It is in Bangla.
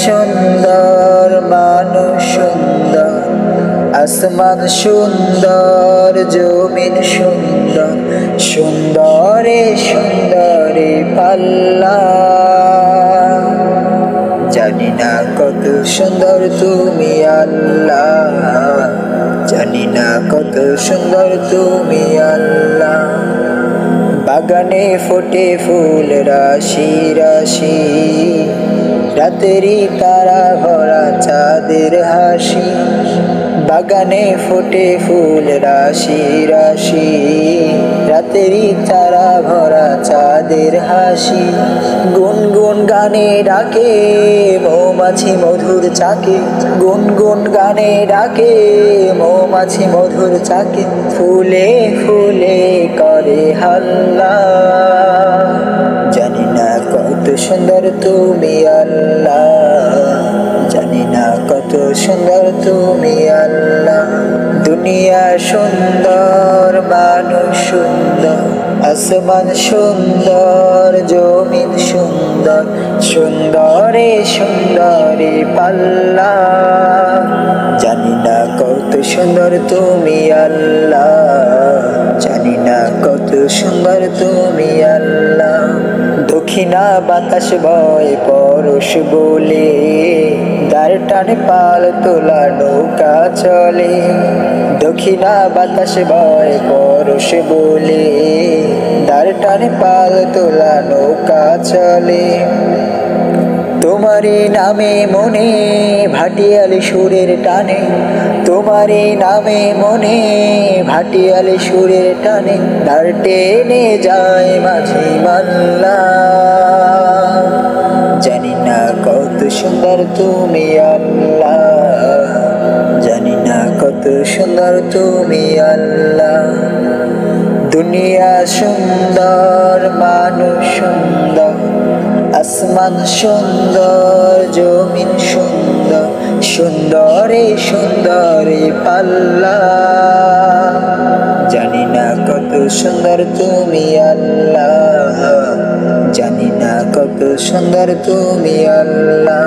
সুন্দর মানুষ সুন্দর, আসমান সুন্দর, জমিন সুন্দর, সুন্দরে সুন্দরে পাল্লা। জানি না কত সুন্দর তুমি আল্লাহ, জানি না কত সুন্দর তুমি আল্লাহ। বাগানে ফোটে ফুল রাশি রাশি, রাতেরই তারা ভরা চাঁদের হাসি। বাগানে ফোটে ফুল রাশি রাশি, রাতেরই তারা ভরা চাঁদের হাসি। গুনগুন গানে ডাকে মৌমাছি মধুর চাকে, গুনগুন গানে ডাকে মৌমাছি মধুর চাকে। ফুলে ফুলে করে হাল্লা, জানি না কত সুন্দর তুমি আল্লাহ, জানি না কত সুন্দর তুমি আল্লাহ। দুনিয়া সুন্দর, মানুষ সুন্দর, আসমান সুন্দর, জমিন সুন্দর, সুন্দরে সুন্দরে পাল্লা। জানি না কত সুন্দর তুমি আল্লাহ, জানি না কত সুন্দর তুমি আল্লাহ। দক্ষিণা বাতাস বয় পরশ বলে, দাঁড় টানে পাল তোলা নৌকা চলে। দক্ষিণা বাতাস বয় পরশ বলে, দাঁড় টানে পাল তোলা নৌকা চলে। তোমারই নামে মনে ভাটিয়ালি সুরের টানে, তোমারই নামে মনে ভাটিয়ালি সুরের টানে। দাঁড় টেনে যায় মাঝি মাল্লা, জানি না কত সুন্দর তুমি আল্লাহ, জানি না কত সুন্দর তুমি আল্লাহ। দুনিয়া সুন্দর, মানুষ সুন্দর, আসমান সুন্দর, জমিন সুন্দর, সুন্দরে সুন্দরে পাল্লা। জানি না কত সুন্দর তুমি আল্লাহ, জানি না কত সুন্দর তুমি আল্লাহ।